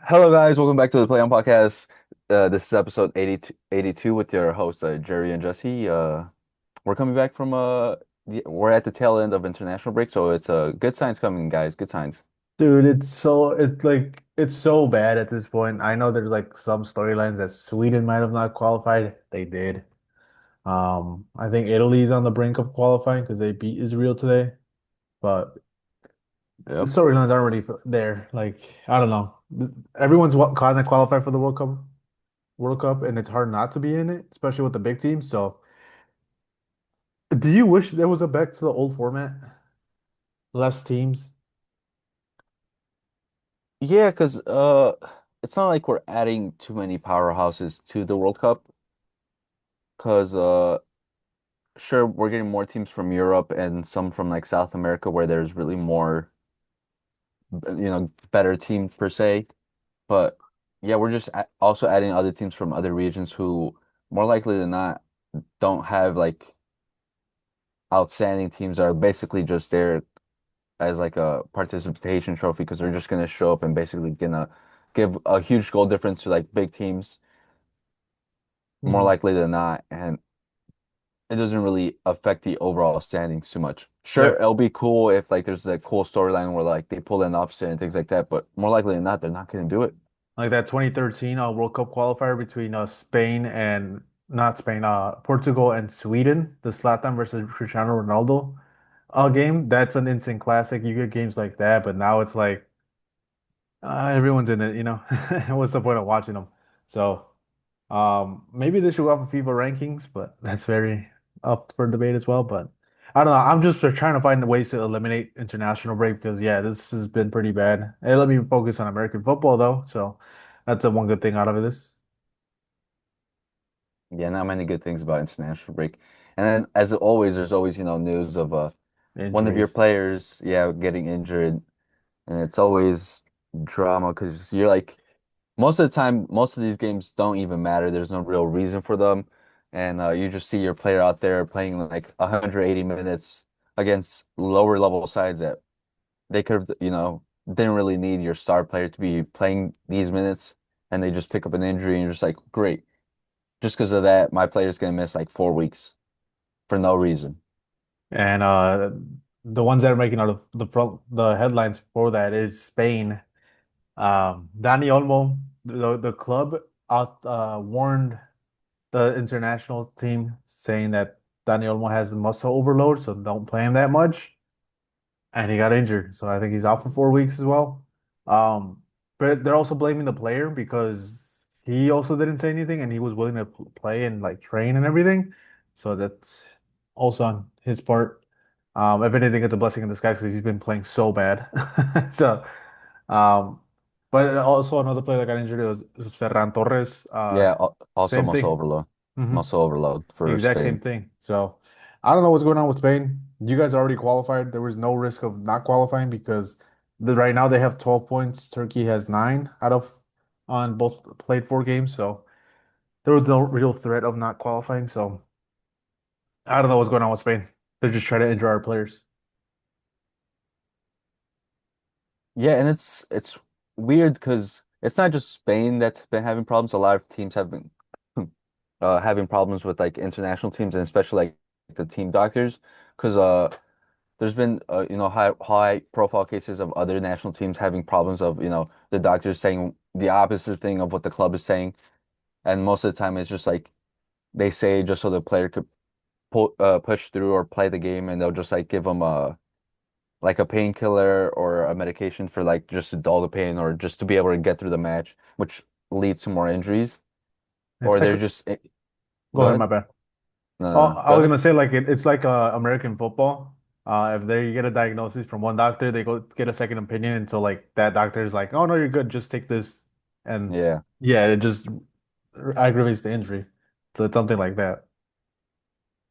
Hello, guys. Welcome back to the Play On Podcast. This is episode 82 with your hosts, Jerry and Jesse. We're coming back from we're at the tail end of international break, so it's good signs coming, guys. Good signs. Dude, it's so bad at this point. I know there's like some storylines that Sweden might have not qualified. They did. I think Italy's on the brink of qualifying because they beat Israel today. But the Yep. storylines aren't really there. Like, I don't know. Everyone's kind of qualified for the World Cup, and it's hard not to be in it, especially with the big teams. So, do you wish there was a back to the old format? Less teams? Yeah, because it's not like we're adding too many powerhouses to the World Cup. Because sure, we're getting more teams from Europe and some from like South America, where there's really more, better teams per se. But yeah, we're just also adding other teams from other regions who more likely than not don't have like outstanding teams that are basically just there as like a participation trophy because they're just gonna show up and basically gonna give a huge goal difference to like big teams more Hmm. likely than not, and it doesn't really affect the overall standings too much. Sure, Yeah. it'll be cool if like there's a cool storyline where like they pull an upset and things like that, but more likely than not, they're not gonna do it. Like that 2013 World Cup qualifier between Spain and not Spain, Portugal and Sweden, the Zlatan versus Cristiano Ronaldo game. That's an instant classic. You get games like that, but now it's like everyone's in it. What's the point of watching them? So maybe they should go off of FIFA rankings, but that's very up for debate as well. But I don't know. I'm just trying to find ways to eliminate international break because yeah, this has been pretty bad. Hey, let me focus on American football though. So that's the one good thing out of this. Yeah, not many good things about international break. And then as always, there's always, news of one of your Injuries. players, yeah, getting injured. And it's always drama because you're like most of the time, most of these games don't even matter. There's no real reason for them. And you just see your player out there playing like 180 minutes against lower level sides that they could have, didn't really need your star player to be playing these minutes. And they just pick up an injury and you're just like, great. Just because of that, my player's gonna miss like 4 weeks for no reason. And the ones that are making out of the headlines for that is Spain. Dani Olmo, the club warned the international team saying that Dani Olmo has muscle overload, so don't play him that much. And he got injured, so I think he's out for 4 weeks as well. Um, but they're also blaming the player because he also didn't say anything, and he was willing to play and like train and everything. So that's also on his part. If anything, it's a blessing in disguise because he's been playing so bad. So, um, but also another player that got injured was Ferran Torres. Yeah, also Same muscle thing. overload. Hmm. Muscle overload for Exact same Spain. thing. So I don't know what's going on with Spain. You guys already qualified. There was no risk of not qualifying because right now they have 12 points. Turkey has nine out of on both played 4 games. So there was no real threat of not qualifying. So I don't know what's going on with Spain. They're just trying to injure our players. Yeah, and it's weird because it's not just Spain that's been having problems. A lot of teams have been having problems with like international teams and especially like the team doctors because there's been high profile cases of other national teams having problems of the doctors saying the opposite thing of what the club is saying, and most of the time it's just like they say just so the player could push through or play the game, and they'll just like give them a painkiller or a medication for like just to dull the pain or just to be able to get through the match, which leads to more injuries. It's Or like, they're just go go ahead, ahead. my bad. No, Oh, no, no. I Go was ahead. gonna say like it's like American football. If they get a diagnosis from one doctor, they go get a second opinion until like that doctor is like, "Oh no, you're good. Just take this." And Yeah. yeah, it just aggravates the injury. So it's something like that.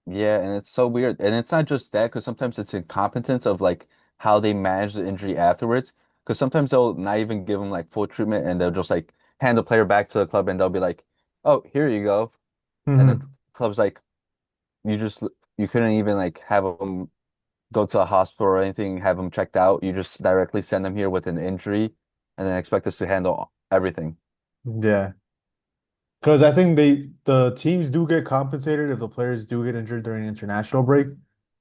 Yeah, and it's so weird. And it's not just that, because sometimes it's incompetence of like how they manage the injury afterwards. Because sometimes they'll not even give them like full treatment and they'll just like hand the player back to the club and they'll be like, "Oh, here you go." And the Hmm. club's like, "You just you couldn't even like have them go to a hospital or anything, have them checked out. You just directly send them here with an injury and then expect us to handle everything. Yeah. Because I think the teams do get compensated if the players do get injured during international break.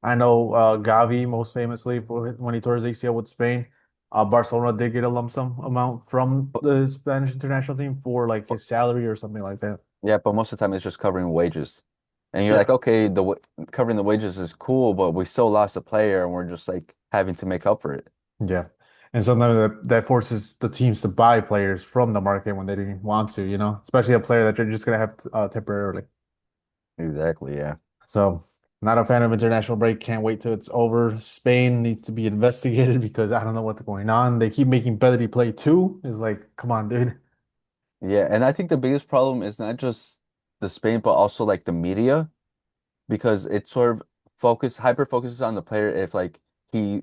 I know Gavi most famously for when he tore his ACL with Spain. Barcelona did get a lump sum amount from But, the Spanish international team for like but his salary or something like that. yeah, but most of the time it's just covering wages. And you're like, Yeah. okay, covering the wages is cool, but we still lost a player and we're just like having to make up for it. Yeah. And sometimes that forces the teams to buy players from the market when they didn't want to, especially a player that you're just gonna have temporarily. Exactly, yeah. So, not a fan of international break. Can't wait till it's over. Spain needs to be investigated because I don't know what's going on. They keep making Pedri play too. It's like, come on, dude. Yeah, and I think the biggest problem is not just the Spain, but also like the media, because it sort of hyper focuses on the player if like he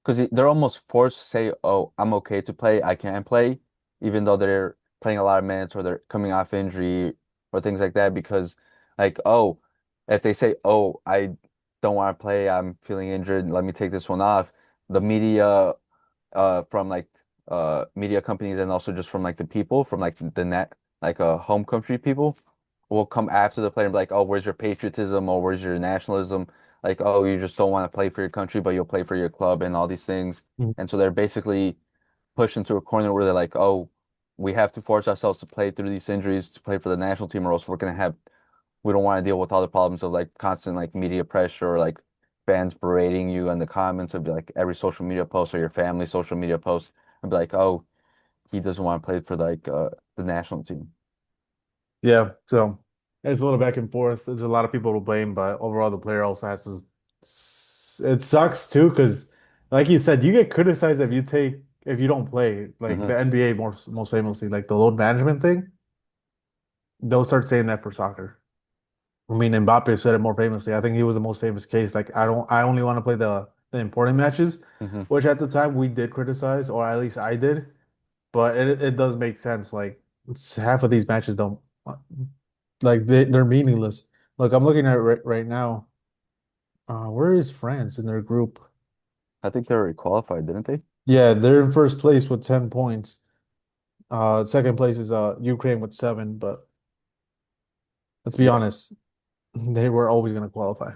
because they're almost forced to say, "Oh, I'm okay to play. I can play," even though they're playing a lot of minutes or they're coming off injury or things like that. Because, like, oh, if they say, "Oh, I don't want to play. I'm feeling injured. Let me take this one off," the media, from like media companies and also just from like the people from like the net like home country people will come after the player and be like, oh, where's your patriotism or where's your nationalism? Like, oh, you just don't want to play for your country, but you'll play for your club and all these things. Mhm. And so they're basically pushed into a corner where they're like, oh, we have to force ourselves to play through these injuries to play for the national team, or else we don't want to deal with all the problems of like constant like media pressure or like fans berating you in the comments of like every social media post or your family social media post and be like, oh, he doesn't want to play for like the national team. Yeah, so it's a little back and forth. There's a lot of people to blame, but overall, the player also has to. It sucks too, because like you said, you get criticized if you don't play. Like Hmm. the NBA most famously, like the load management thing, they'll start saying that for soccer. I mean, Mbappe said it more famously. I think he was the most famous case. Like, I only want to play the important matches, Hmm. which at the time we did criticize, or at least I did. But it does make sense. Like, half of these matches don't, like, they're meaningless. Look, I'm looking at it right now. Where is France in their group? I think they already qualified, didn't they? Yeah, they're in first place with 10 points. Second place is Ukraine with 7. But let's be Yeah. honest, they were always going to qualify.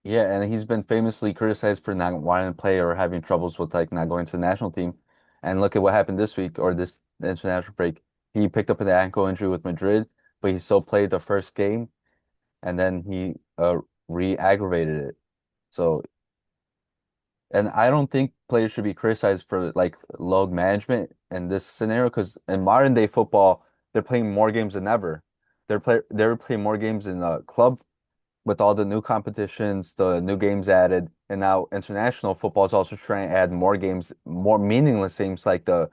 Yeah, and he's been famously criticized for not wanting to play or having troubles with like not going to the national team. And look at what happened this week or this international break. He picked up an ankle injury with Madrid, but he still played the first game and then he re-aggravated it. So, and I don't think players should be criticized for like load management in this scenario because in modern day football, they're playing more games than ever. They're playing more games in the club with all the new competitions, the new games added, and now international football is also trying to add more games, more meaningless games like you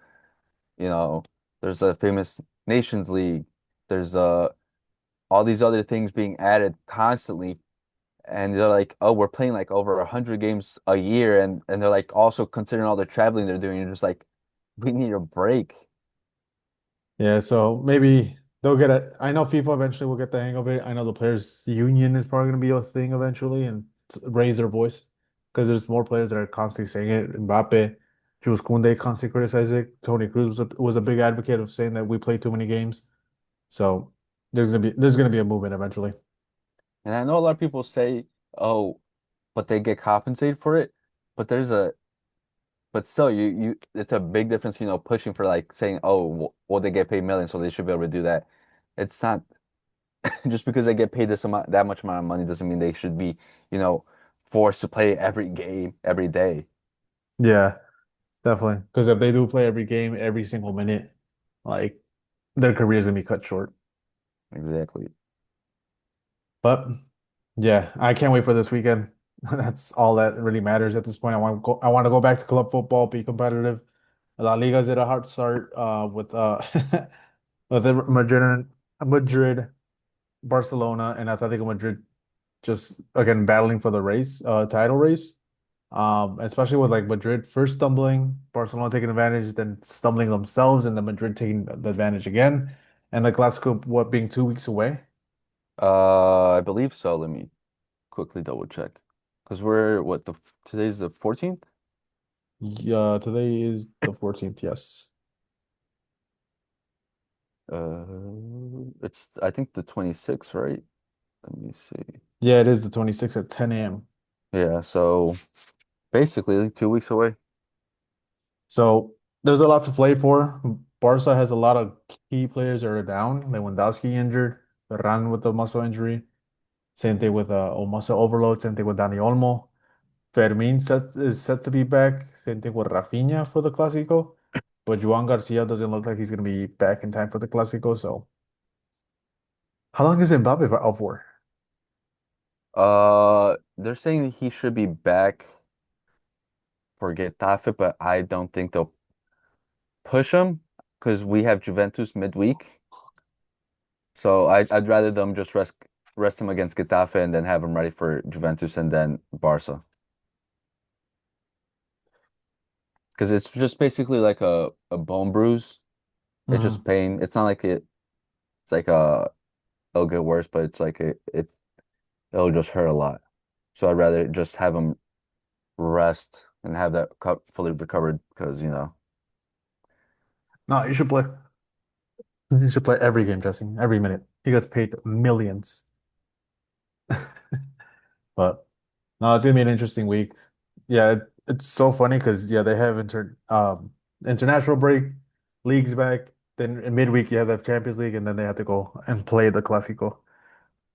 know, there's a famous Nations League. There's all these other things being added constantly. And they're like, oh, we're playing like over 100 games a year, and they're like also considering all the traveling they're doing. You're just like, we need a break. Yeah, so maybe they'll get a. I know FIFA eventually will get the hang of it. I know the players' union is probably going to be a thing eventually and raise their voice because there's more players that are constantly saying it. Mbappe, Jules Koundé constantly criticize it. Tony Cruz was a big advocate of saying that we play too many games. So there's gonna be a movement eventually. And I know a lot of people say, oh, but they get compensated for it. But but still, it's a big difference, pushing for like saying, oh, well, they get paid millions, so they should be able to do that. It's not just because they get paid that much amount of money doesn't mean they should be, you know, forced to play every game every day. Yeah, definitely. Because if they do play every game, every single minute, like their career is gonna be cut short. Exactly. But yeah, I can't wait for this weekend. That's all that really matters at this point. I want to go back to club football, be competitive. La Liga's at a hard start with with Madrid, Barcelona, and Atletico Madrid just again battling for the title race. Especially with like Madrid first stumbling, Barcelona taking advantage, then stumbling themselves, and then Madrid taking the advantage again. And the Clasico, what being 2 weeks away? I believe so. Let me quickly double check. Because we're today's the 14th? Yeah, today is the 14th, yes. It's I think the 26th, right? Let me see. Yeah, it is the 26th at 10 a.m. Yeah, so basically like 2 weeks away. So there's a lot to play for. Barca has a lot of key players that are down. Lewandowski injured, Ferran with the muscle injury. Same thing with muscle overload. Same thing with Dani Olmo. Is set to be back. Same thing with Rafinha for the Clásico. But Juan Garcia doesn't look like he's going to be back in time for the Clásico. So how long is Mbappe out for? They're saying he should be back for Getafe, but I don't think they'll push him because we have Juventus midweek. So I'd rather them just rest him against Getafe and then have him ready for Juventus and then Barca. Because it's just basically like a bone bruise. It's just Mhm. pain. It's not like it's like it'll get worse, but it's like it'll just hurt a lot. So I'd rather just have him rest and have that fully recovered because, No, you should play. You should play every game, Jesse. Every minute. He gets paid millions. But no, it's gonna be an interesting week. Yeah, it's so funny because yeah, they have international break, leagues back. Then in midweek you have the Champions League, and then they have to go and play the Clásico.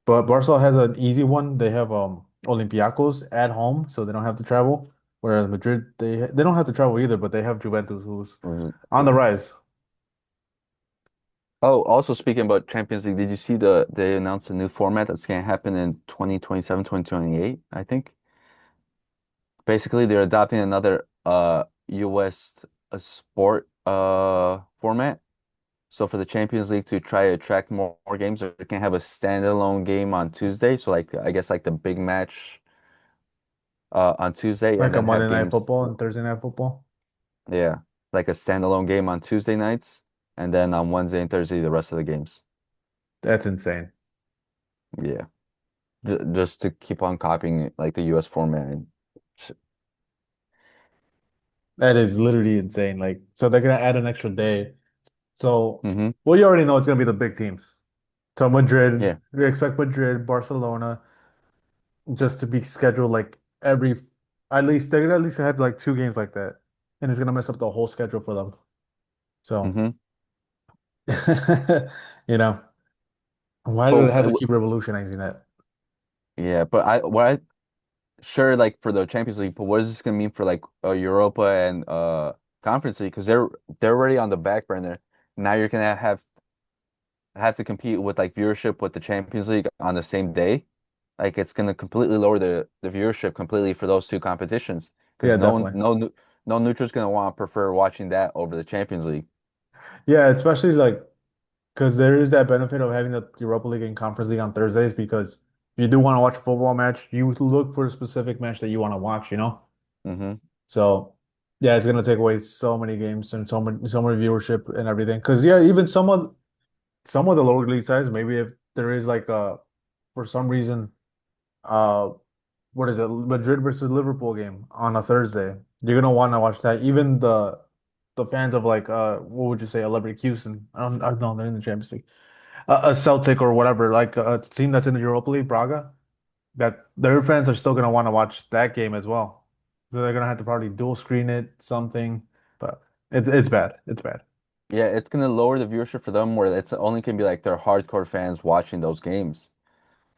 But Barca has an easy one. They have Olympiacos at home, so they don't have to travel. Whereas Madrid, they don't have to travel either, but they have Juventus, who's on the yeah. rise. Oh, also speaking about Champions League, did you see they announced a new format that's gonna happen in 2027, 2028, I think? Basically, they're adopting another US sport format. So for the Champions League to try to attract more games, they can have a standalone game on Tuesday. So like I guess like the big match on Tuesday and Like a then have Monday Night games, Football and Thursday Night Football. yeah, like a standalone game on Tuesday nights and then on Wednesday and Thursday the rest of the games. That's insane. Yeah. Just to keep on copying like the US format. That is literally insane. Like, so they're gonna add an extra day. So, Mm-hmm. well, you already know it's gonna be the big teams. So Madrid, Yeah. we expect Madrid, Barcelona, just to be scheduled like every, at least they're gonna at least have like two games like that, and it's gonna mess up the whole schedule for them. So, Mm-hmm. you know, why do But they have to keep revolutionizing that? yeah, but what I sure like for the Champions League, but what is this gonna mean for like Europa and Conference League? Because they're already on the back burner. Now you're gonna have to compete with like viewership with the Champions League on the same day. Like it's gonna completely lower the viewership completely for those two competitions because Yeah, definitely. no neutral's gonna want to prefer watching that over the Champions League. Yeah, especially like because there is that benefit of having the Europa League and Conference League on Thursdays because if you do want to watch a football match, you look for a specific match that you want to watch, you know? Hmm. So yeah, it's gonna take away so many games and so many viewership and everything. Because yeah, even some of the lower league sides, maybe if there is like for some reason uh what is it, Madrid versus Liverpool game on a Thursday, you're gonna want to watch that. Even the fans of like what would you say, a Leverkusen? I don't know, they're in the Champions League. A Celtic or whatever, like a team that's in the Europa League, Braga, that their fans are still gonna want to watch that game as well. So they're gonna have to probably dual screen it, something, but it's bad. It's bad. Yeah, it's gonna lower the viewership for them where it's only can be like their hardcore fans watching those games.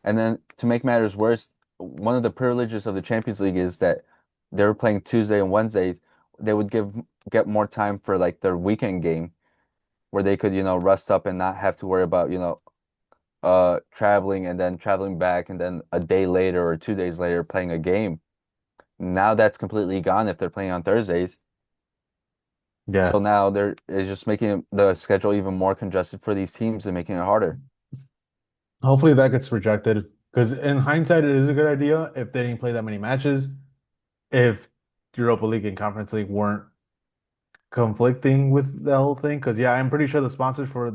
And then to make matters worse, one of the privileges of the Champions League is that they were playing Tuesday and Wednesdays. They would get more time for like their weekend game where they could, rest up and not have to worry about, traveling and then traveling back and then a day later or 2 days later playing a game. Now that's completely gone if they're playing on Thursdays. Yeah. So now it's just making the schedule even more congested for these teams and making it harder. Hopefully that gets rejected because in hindsight, it is a good idea if they didn't play that many matches, if Europa League and Conference League weren't conflicting with the whole thing. Because yeah, I'm pretty sure the sponsors for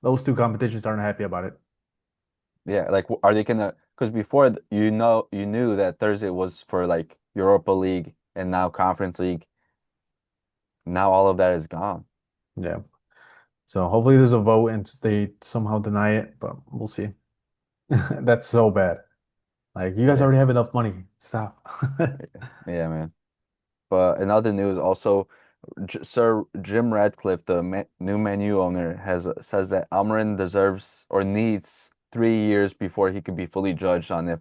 those two competitions aren't happy about it. Yeah, like are they gonna? Because before you knew that Thursday was for like Europa League and now Conference League. Now all of that is gone. Yeah. So hopefully there's a vote and they somehow deny it, but we'll see. That's so bad. Like you guys Yeah, already have enough money. Stop. yeah, man. But in other news, also, Sir Jim Radcliffe, the ma new Man U owner, has says that Almiron deserves or needs 3 years before he can be fully judged on if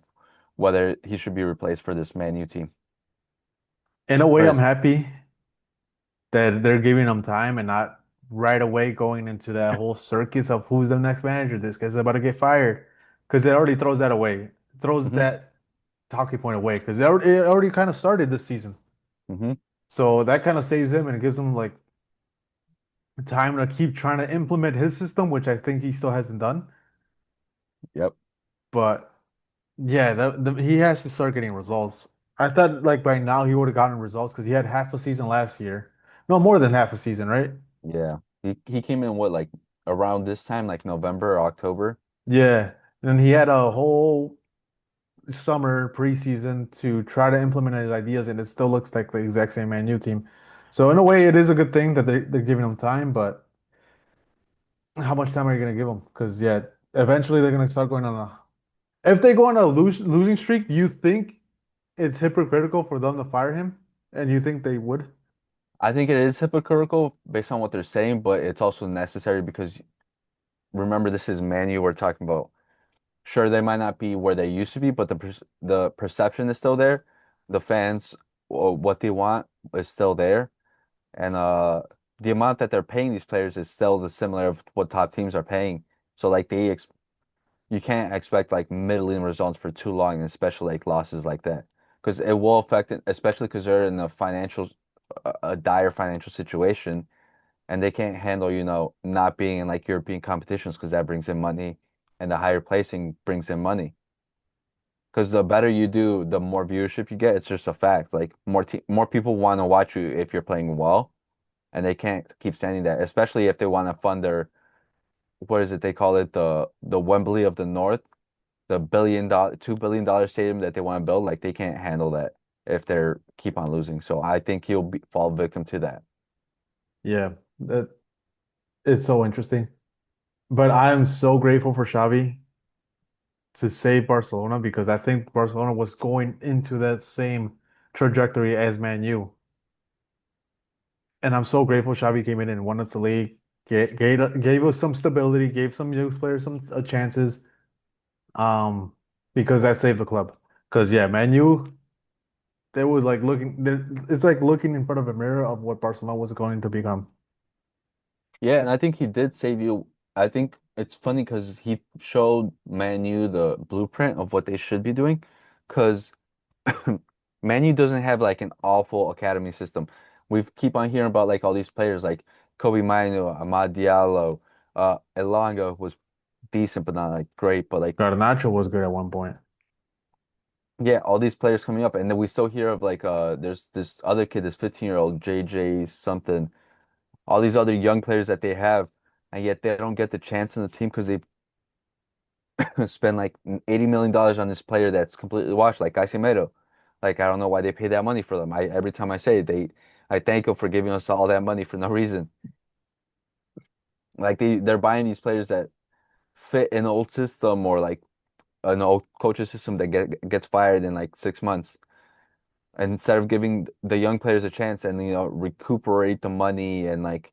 whether he should be replaced for this Man U team. In a way, For I'm his, happy that they're giving him time and not right away going into that whole circus of who's the next manager. This guy's about to get fired because it already throws that away, throws hmm that talking point away because it already kind of started this season. hmm So that kind of saves him and gives him like time to keep trying to implement his system, which I think he still hasn't done. Yep. But yeah, he has to start getting results. I thought like by now he would have gotten results because he had half a season last year. No, more than half a season, right? Yeah. He came in what like around this time, like November or October. Yeah. And he had a whole summer preseason to try to implement his ideas, and it still looks like the exact same Man U team. So in a way, it is a good thing that they're giving him time, but how much time are you going to give him? Because yeah, eventually they're going to start going on a. If they go on a losing streak, do you think it's hypocritical for them to fire him? And you think they would? I think it is hypocritical based on what they're saying, but it's also necessary because remember this is Man U we're talking about. Sure, they might not be where they used to be, but the perception is still there. The fans, what they want is still there, and the amount that they're paying these players is still the similar of what top teams are paying. So like you can't expect like middling results for too long, and especially like losses like that, because it will affect it, especially because they're in a dire financial situation, and they can't handle, not being in like European competitions because that brings in money, and the higher placing brings in money. Because the better you do, the more viewership you get. It's just a fact. Like more people want to watch you if you're playing well, and they can't keep standing that, especially if they want to fund their, what is it they call it, the Wembley of the North, the $2 billion stadium that they want to build. Like they can't handle that if they're keep on losing. So I think fall victim to that. Yeah, that it's so interesting. But I am so grateful for Xavi to save Barcelona because I think Barcelona was going into that same trajectory as Man U. And I'm so grateful Xavi came in and won us the league, gave us some stability, gave some youth players some chances, um, because that saved the club. Because yeah, Man U, they was like it's like looking in front of a mirror of what Barcelona was going to become. Yeah, and I think he did save you. I think it's funny because he showed Man U the blueprint of what they should be doing. Because Man U doesn't have like an awful academy system. We keep on hearing about like all these players like Kobe Mainu, Amad Diallo, Elanga was decent but not like great. But like Garnacho was good at one point. yeah, all these players coming up, and then we still hear of like there's this other kid, this 15-year-old JJ something, all these other young players that they have, and yet they don't get the chance in the team because they spend like $80 million on this player that's completely washed, like Casemiro. Like I don't know why they pay that money for them. I every time I say it, I thank them for giving us all that money for no reason. Like they're buying these players that fit an old system or like an old coach's system that gets fired in like 6 months. And instead of giving the young players a chance and recuperate the money and like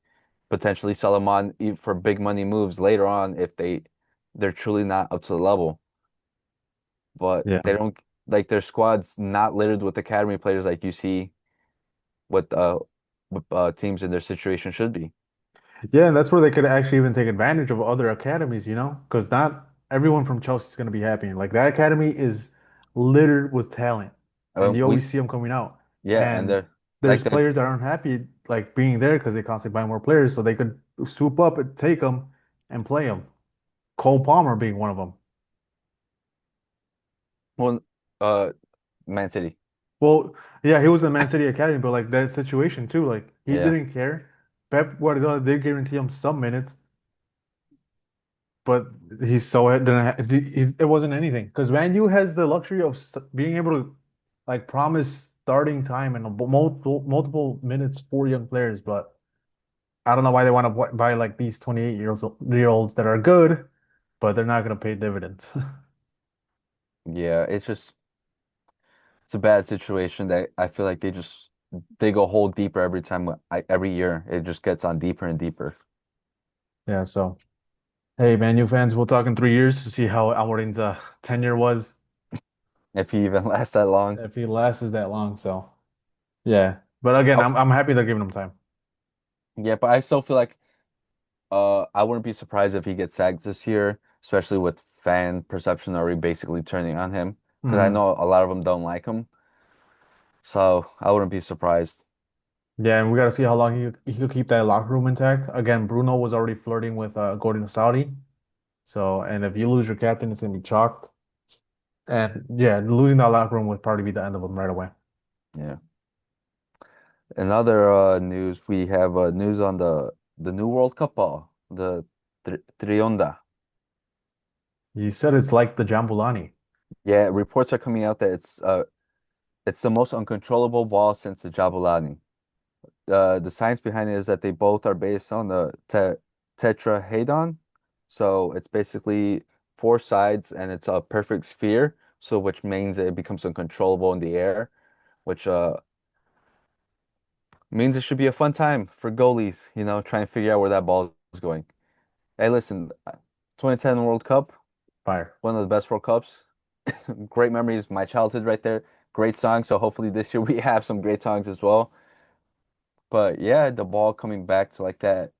potentially sell them on for big money moves later on if they're truly not up to the level. But Yeah. they don't, like, their squad's not littered with academy players like you see what teams in their situation should be. Yeah, and that's where they could actually even take advantage of other academies, because not everyone from Chelsea is going to be happy. Like that academy is littered with talent, and you We always see them coming out. Yeah, and And they're there's like they're players that aren't happy like being there because they constantly buy more players, so they could swoop up and take them and play them. Cole Palmer being one of them. well, uh Man City. Well, yeah, he was in the Man City academy, but like that situation too, like he Yeah. didn't care. Pep Guardiola did guarantee him some minutes, but he so it didn't it wasn't anything because Man U has the luxury of being able to like promise starting time and multiple minutes for young players, but I don't know why they want to buy like these 28-year olds that are good, but they're not going to pay dividends. Yeah, it's a bad situation that I feel like they just dig a hole deeper every time every year. It just gets on deeper and deeper. Yeah, so hey, Man U fans, we'll talk in 3 years to see how Almorine's tenure was, If he even lasts that long. if he lasted that long. So yeah, but again, Oh, I'm happy they're giving him time. yeah, but I still feel like I wouldn't be surprised if he gets sacked this year, especially with fan perception already basically turning on him. Because I Hmm. know a lot of them don't like him. So I wouldn't be surprised. Yeah, and we got to see how long he could keep that locker room intact. Again, Bruno was already flirting with going to Saudi. So, and if you lose your captain, it's gonna be chalked. And yeah, losing that locker room would probably be the end of him right away. Yeah. In other news, we have news on the new World Cup ball, the Trionda. You said it's like the Jambulani. Yeah, reports are coming out that it's the most uncontrollable ball since the Jabulani. The science behind it is that they both are based on the tetrahedron. So it's basically four sides and it's a perfect sphere. So which means it becomes uncontrollable in the air, which means it should be a fun time for goalies, trying to figure out where that ball is going. Hey, listen, 2010 World Cup, Fire. one of the best World Cups. Great memories, my childhood right there. Great songs. So hopefully this year we have some great songs as well. But yeah, the ball coming back to like that.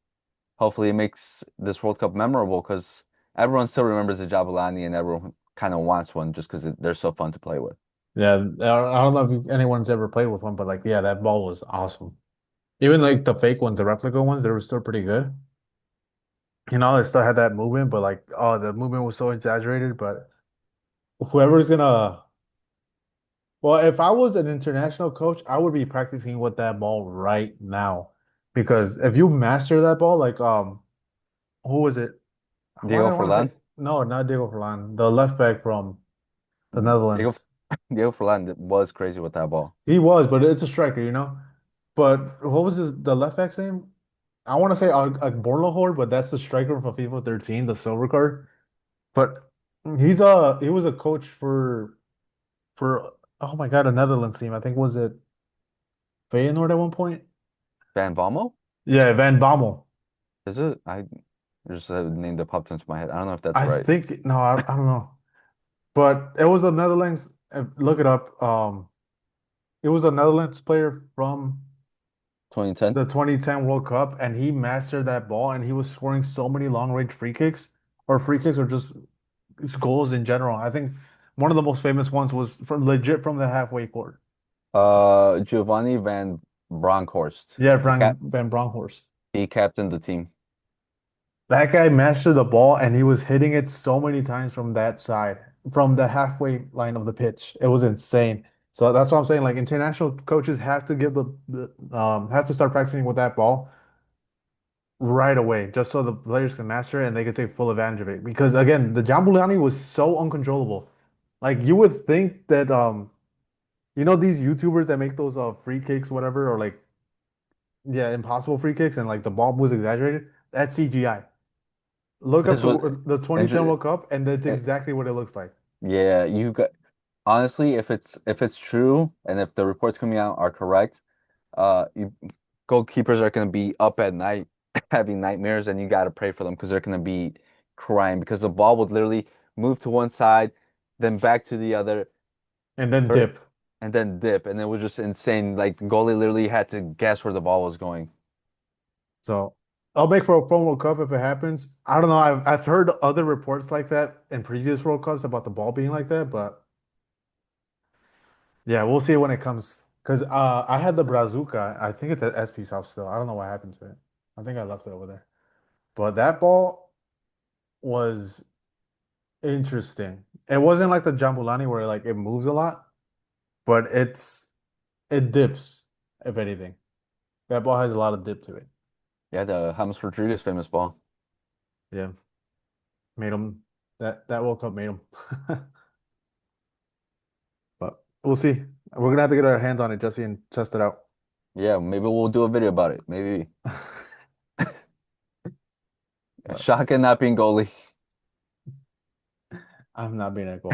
Hopefully it makes this World Cup memorable because everyone still remembers the Jabulani and everyone kind of wants one just because they're so fun to play with. Yeah, I don't know if anyone's ever played with one, but like, yeah, that ball was awesome. Even like the fake ones, the replica ones, they were still pretty good. They still had that movement, but like, oh, the movement was so exaggerated. But whoever's gonna, well, if I was an international coach, I would be practicing with that ball right now. Because if you master that ball, like, who was it? Why do Diego I want to say, Forlan, no, not Diego Forlan, the left back from the Diego Netherlands. Diego Forlan was crazy with that ball. He was, but it's a striker. But what was the left back's name? I want to say Bornhöfer, but that's the striker from FIFA 13, the silver card. But he was a coach for oh my God, a Netherlands team. I think was it Feyenoord at one point? Van Bommel? Yeah, Van Bommel. Is it? I just a name that popped into my head. I don't know if that's I right. think no, I don't know. But it was a Netherlands. Look it up. It was a Netherlands player from 2010? the 2010 World Cup, and he mastered that ball, and he was scoring so many long range free kicks, or just goals in general. I think one of the most famous ones was from legit from the halfway court. Giovanni Van Bronckhorst. Yeah, He Frank cap Van Bronckhorst. he captained the team. That guy mastered the ball, and he was hitting it so many times from that side, from the halfway line of the pitch. It was insane. So that's what I'm saying. Like international coaches have to give have to start practicing with that ball right away, just so the players can master it and they can take full advantage of it. Because again, the Jambulani was so uncontrollable. Like you would think that these YouTubers that make those free kicks, whatever, or like yeah, impossible free kicks and like the ball was exaggerated. That's CGI. Look up This was the 2010 and World Cup and that's exactly what it looks like. yeah, you got honestly, if it's true and if the reports coming out are correct, you goalkeepers are gonna be up at night having nightmares, and you gotta pray for them because they're gonna be crying because the ball would literally move to one side, then back to the other, And then per dip. and then dip, and it was just insane. Like the goalie literally had to guess where the ball was going. So I'll make for a fun World Cup if it happens. I don't know. I've heard other reports like that in previous World Cups about the ball being like that, but yeah, we'll see when it comes. Because I had the Brazuca. I think it's at SP's house still. I don't know what happened to it. I think I left it over there. But that ball was interesting. It wasn't like the Jambulani where like it moves a lot, but it dips, if anything. That ball has a lot of dip to it. Yeah, the James Rodriguez famous ball. Yeah, made him that World Cup made him. But we'll see. We're gonna have to get our hands on it, Jesse, and test it out. Yeah, maybe we'll do a video about it. Maybe. But Shaka not being goalie. I'm not being a goal.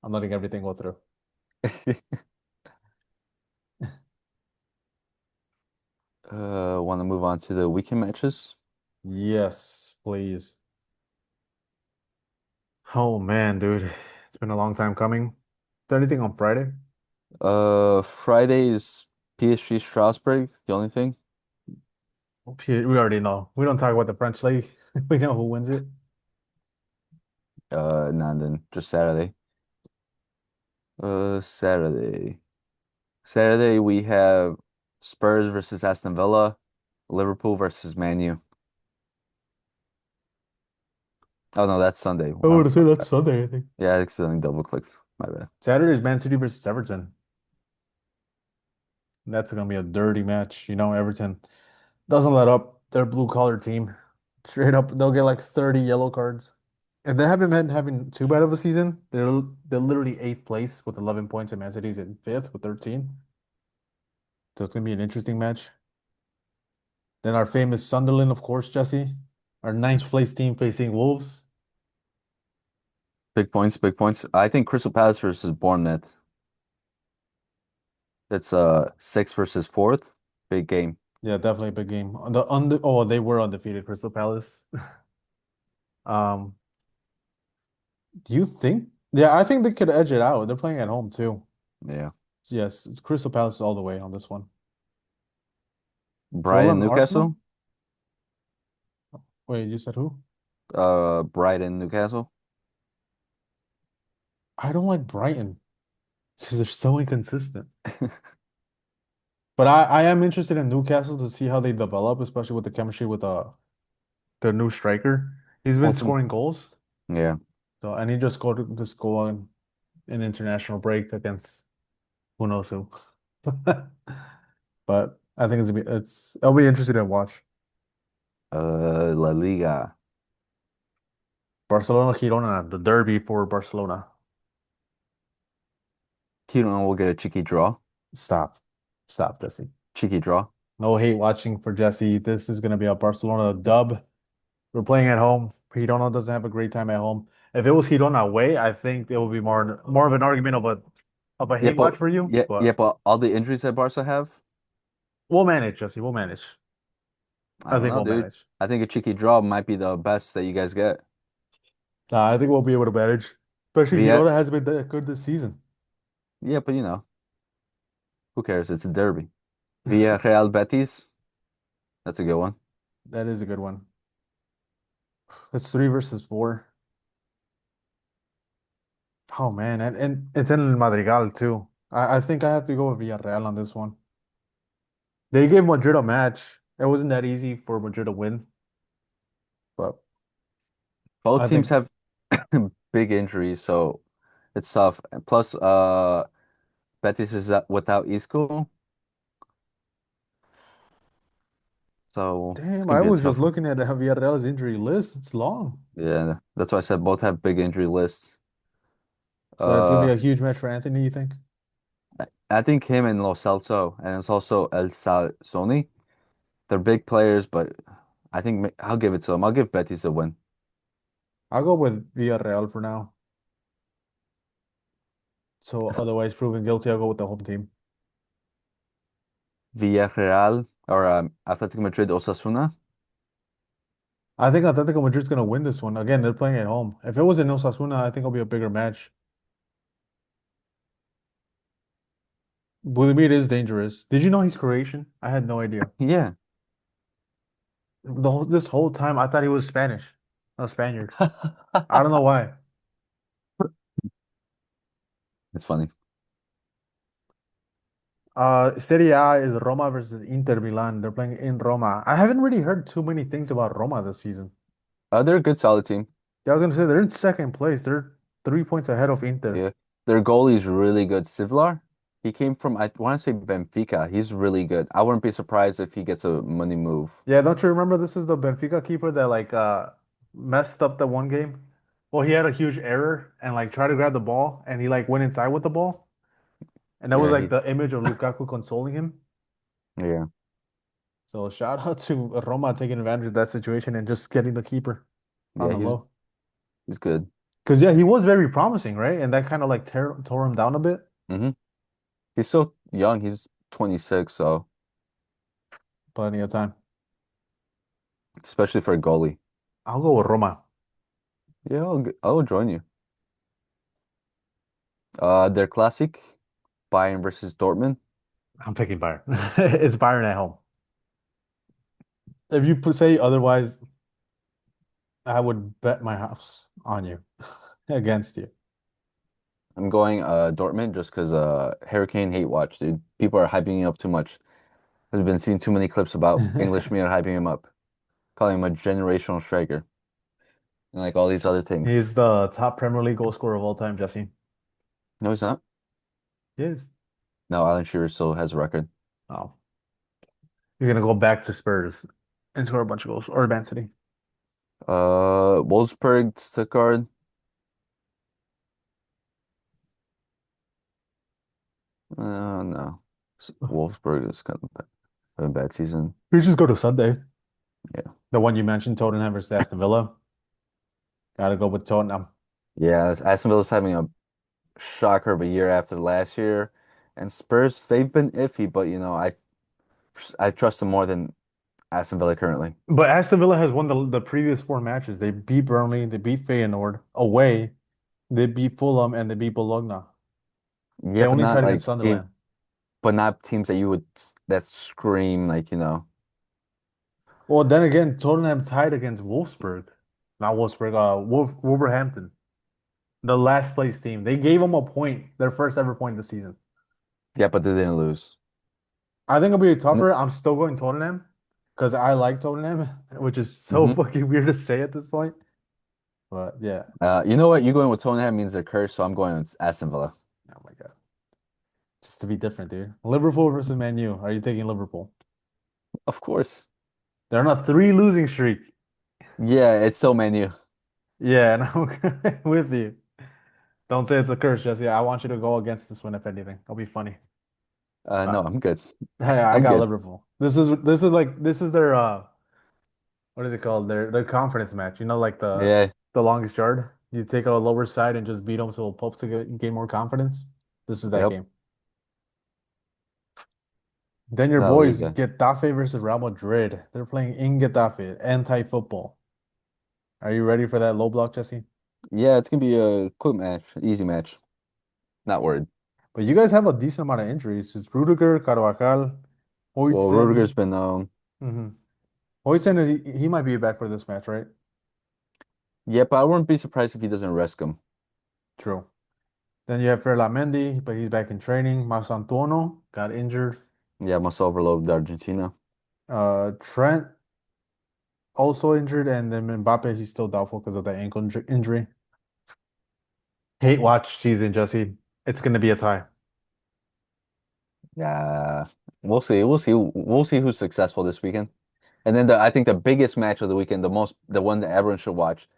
I'm letting everything go through. Want to move on to the weekend matches? Yes, please. Oh man, dude. It's been a long time coming. Is there anything on Friday? Friday is PSG Strasbourg, the only thing. We already know. We don't talk about the French league. We know who wins it. None then just Saturday. Saturday. Saturday we have Spurs versus Aston Villa, Liverpool versus Man U. Oh no, that's Sunday. I would say that's Sunday, I think. Yeah, I accidentally double clicked. My bad. Saturday's Man City versus Everton. That's gonna be a dirty match. You know, Everton doesn't let up. They're a blue collar team. Straight up, they'll get like 30 yellow cards. And they haven't been having too bad of a season. They're literally eighth place with 11 points, and Man City's in fifth with 13. So it's gonna be an interesting match. Then our famous Sunderland, of course, Jesse, our ninth place team facing Wolves. Big points, big points. I think Crystal Palace versus Bournemouth. It's sixth versus fourth. Big game. Yeah, definitely a big game. Oh, they were undefeated, Crystal Palace. Um, do you think? Yeah, I think they could edge it out. They're playing at home too. Yeah. Yes, it's Crystal Palace all the way on this one. Brighton, Fulham, Arsenal? Newcastle. Wait, you said who? Brighton, Newcastle. I don't like Brighton because they're so inconsistent. But I am interested in Newcastle to see how they develop, especially with the chemistry with the new striker. He's been Also, scoring goals. yeah. So and he just scored this goal on an international break against who knows who. But I think I'll be interested to watch. La Liga. Barcelona Girona, the derby for Barcelona. Girona will get a cheeky draw. Stop. Stop, Jesse. Cheeky draw. No hate watching for Jesse. This is gonna be a Barcelona dub. We're playing at home. Girona doesn't have a great time at home. If it was Girona away, I think it would be more of an argument of a Yeah, hate watch but for you. yeah, But but all the injuries that Barca have, we'll manage, Jesse. We'll manage. I I don't think know, we'll dude. manage. I think a cheeky draw might be the best that you guys get. I think we'll be able to manage. Especially Via, Girona has been that good this season. yeah, but who cares? It's a derby. Real Betis, that's a good one. That is a good one. It's three versus four. Oh man, and it's in El Madrigal too. I think I have to go with Villarreal on this one. They gave Madrid a match. It wasn't that easy for Madrid to win, but Both I teams think have big injuries, so it's tough. And plus, Betis is without Isco, so it's damn, gonna I be a was just tough one. looking at Villarreal's injury list. It's long. Yeah, that's why I said both have big injury lists. So it's gonna be Uh, a huge match for Anthony, you think? I think him and Lo Celso, and it's also El Sony. They're big players, but I think I'll give it to them. I'll give Betis a win. I'll go with Villarreal for now. So otherwise proven guilty, I'll go with the home team. Villarreal or Athletic Madrid, Osasuna. I think Atletico Madrid's gonna win this one. Again, they're playing at home. If it was in Osasuna, I think it'll be a bigger match. Budimir is dangerous. Did you know he's Croatian? I had no idea. Yeah. This whole time I thought he was Spanish, a Spaniard. I don't know why. It's funny. Serie A is Roma versus Inter Milan. They're playing in Roma. I haven't really heard too many things about Roma this season. They're a good, solid team. Yeah, I was gonna say they're in second place. They're 3 points ahead of Inter. Yeah. Their goalie's really good. Sivlar, he came from, I want to say Benfica. He's really good. I wouldn't be surprised if he gets a money move. Yeah, don't you remember this is the Benfica keeper that messed up the one game? Well, he had a huge error and like tried to grab the ball and he like went inside with the ball. And that was Yeah, like the image of Lukaku consoling him. yeah. So shout out to Roma taking advantage of that situation and just getting the keeper on Yeah, the low. he's good. Because yeah, he was very promising, right? And that kind of like tore him down a bit. Hmm. He's so young. He's 26, so Plenty of time. especially for a goalie. I'll go with Roma. Yeah, I'll join you. Their classic, Bayern versus Dortmund. I'm picking Bayern. It's Bayern at home. If you say otherwise, I would bet my house on you against you. I'm going Dortmund just because Hurricane hate watch, dude. People are hyping him up too much. I've been seeing too many clips about English media hyping him up, calling him a generational striker, and like all these other things. He's the top Premier League goal scorer of all time, Jesse. No, he's not. He is. No, Alan Shearer still has a record. Oh, he's gonna go back to Spurs and score a bunch of goals or Man City. Wolfsburg, Stuttgart. No. Wolfsburg is kind of having a bad season. We just go to Sunday. Yeah. The one you mentioned, Tottenham versus Aston Villa. Gotta go with Tottenham. Yeah, Aston Villa's having a shocker of a year after last year. And Spurs, they've been iffy, but I trust them more than Aston Villa currently. But Aston Villa has won the previous four matches. They beat Burnley, they beat Feyenoord away, they beat Fulham, and they beat Bologna. Yeah, They only tried against Sunderland. but not teams that scream Well, then again, Tottenham tied against Wolfsburg. Not Wolfsburg, Wolverhampton, the last place team. They gave them a point, their first ever point this season. yeah, but they didn't lose. I think it'll be Mm-hmm. tougher. I'm still going Tottenham because I like Tottenham, which is so fucking weird to say at this point. But yeah. You know what? You going with Tottenham means they're cursed, so I'm going with Aston Villa. Oh my God. Just to be different, dude. Liverpool versus Man U. Are you taking Liverpool? Of course. They're on a three losing streak. Yeah, it's so menu. Yeah, and I'm with you. Don't say it's a curse, Jesse. I want you to go against this one, if anything. It'll be funny. No, Uh, I'm good. hey, I I'm got good. Liverpool. This is their what is it called? Their confidence match. You know, like Yeah. the longest yard. You take a lower side and just beat them so Pope to gain more confidence. This is that Yep. game. Then your La boys Liga. Getafe versus Real Madrid. They're playing in Getafe, anti-football. Are you ready for that low block, Jesse? Yeah, it's gonna be a quick match, easy match. Not worried. But you guys have a decent amount of injuries. It's Rudiger, Carvajal, Well, Rudiger's Huijsen. been Mm-hmm. Huijsen, he might be back for this match, right? yeah, but I wouldn't be surprised if he doesn't risk him. True. Then you have Ferland, but he's back in training. Masantuono got injured. Yeah, must overload Argentina. Trent also injured, and then Mbappe, he's still doubtful because of that ankle injury. Hate watch season, Jesse. It's going to be a tie. Yeah, we'll see. We'll see who's successful this weekend. And then I think the biggest match of the weekend, the one that everyone should watch,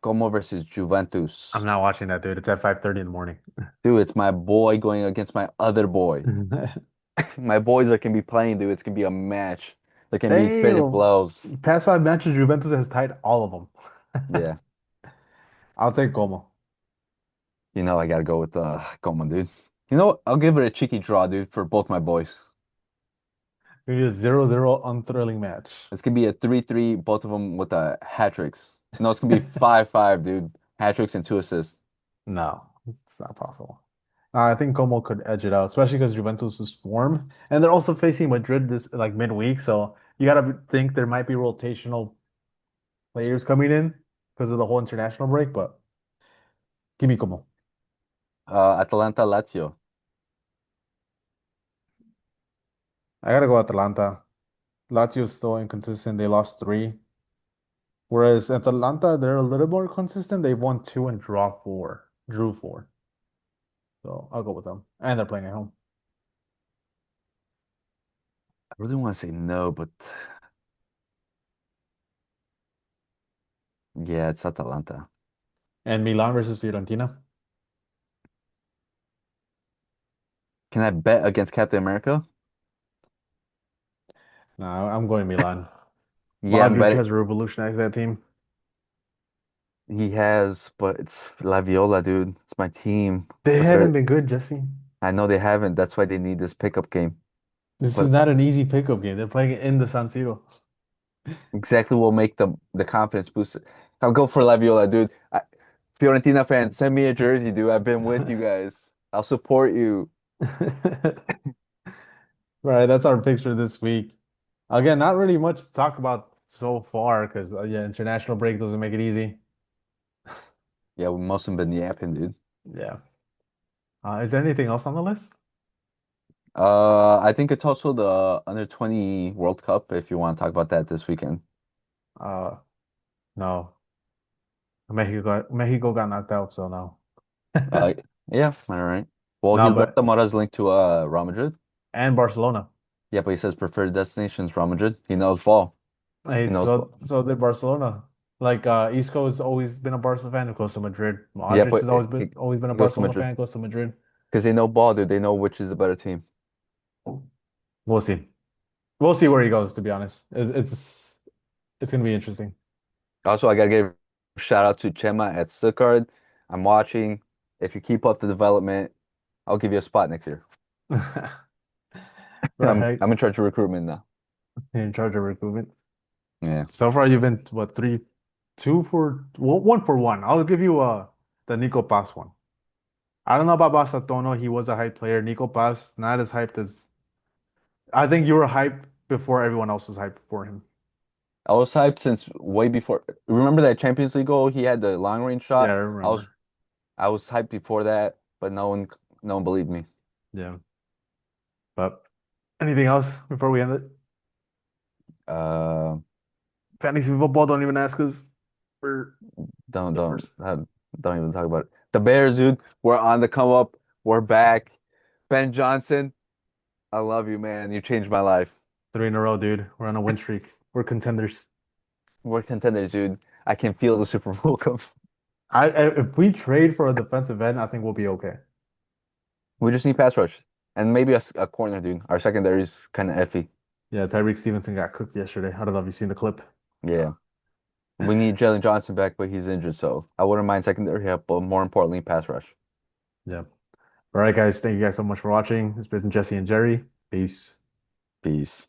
Como versus I'm Juventus. not watching that, dude. It's at 5:30 in the morning. Dude, it's my boy going against my other boy. My boys that can be playing, dude. It's gonna be a match. There can be fitted Damn. blows. Past five matches, Juventus has tied all of them. Yeah, I'll take Como. I gotta go with Como, dude. You know what? I'll give it a cheeky draw, dude, for both my boys. It's gonna be a 0-0 unthrilling match. It's gonna be a 3-3, both of them with hat tricks. No, it's gonna be 5-5, dude. Hat tricks and 2 assists. No, it's not possible. I think Como could edge it out, especially because Juventus is warm, and they're also facing Madrid this like midweek. So you gotta think there might be rotational players coming in because of the whole international break. But give me Como. Atalanta, Lazio. I gotta go Atalanta. Lazio's still inconsistent. They lost three, whereas Atalanta they're a little more consistent. They won two and drew four. So I'll go with them, and they're playing at home. I really want to say no, but yeah, it's Atalanta. And Milan versus Fiorentina. Can I bet against Captain America? No, I'm going Milan. Yeah, I'm Modric betting has revolutionized that team. he has, but it's Laviola, dude. It's my team. They But haven't been good, Jesse. I know they haven't. That's why they need this pickup game. This is But not an easy pickup game. They're playing it in the San Siro. exactly will make the confidence boost. I'll go for Laviola, dude. Fiorentina fans, send me a jersey, dude. I've been with you guys. I'll support you. Right, that's our picks for this week. Again, not really much to talk about so far because yeah, international break doesn't make it easy. Yeah, we must have been yapping, dude. Yeah. Is there anything else on the list? I think it's also the under 20 World Cup if you want to talk about that this weekend. Uh, no. Mexico got knocked out, so no. Uh, yeah, all right. Well, No, Gilberto but Mora's linked to Real Madrid. and Barcelona. Yeah, but he says preferred destinations Real Madrid. He knows ball. Hey, He knows so ball. so did Barcelona. Like Isco has always been a Barca fan who goes to Madrid. Yeah, Modric but has always been a he goes to Barcelona Madrid fan, goes to Madrid. because they know ball, dude. They know which is the better team. We'll see. We'll see where he goes, to be honest. It's gonna be interesting. Also, I gotta give a shout out to Chema at Stuttgart. I'm watching. If you keep up the development, I'll give you a spot next year. Right. I'm in charge of recruitment now. In charge of recruitment. Yeah. So far, you've been what three, two for well, one for one. I'll give you the Nico Pass one. I don't know about Basatono. He was a hype player. Nico Pass, not as hyped as I think you were hyped before everyone else was hyped for him. I was hyped since way before. Remember that Champions League goal? He had the long range Yeah, I shot. remember. I was hyped before that, but no one believed me. Yeah. But anything else before we end it? Uh, Fantasy football, don't even ask us. We're don't numbers. don't uh, don't even talk about it. The Bears, dude, we're on the come up. We're back. Ben Johnson, I love you, man. You changed my life. Three in a row, dude. We're on a win streak. We're contenders. We're contenders, dude. I can feel the Super Bowl come. If we trade for a defensive end, I think we'll be okay. We just need pass rush and maybe a corner, dude. Our secondary is kind of iffy. Yeah, Tyreek Stevenson got cooked yesterday. I don't know if you've seen the clip. Yeah. We need Jalen Johnson back, but he's injured, so I wouldn't mind secondary help, but more importantly, pass rush. Yeah. All right, guys. Thank you guys so much for watching. It's been Jesse and Jerry. Peace. Peace.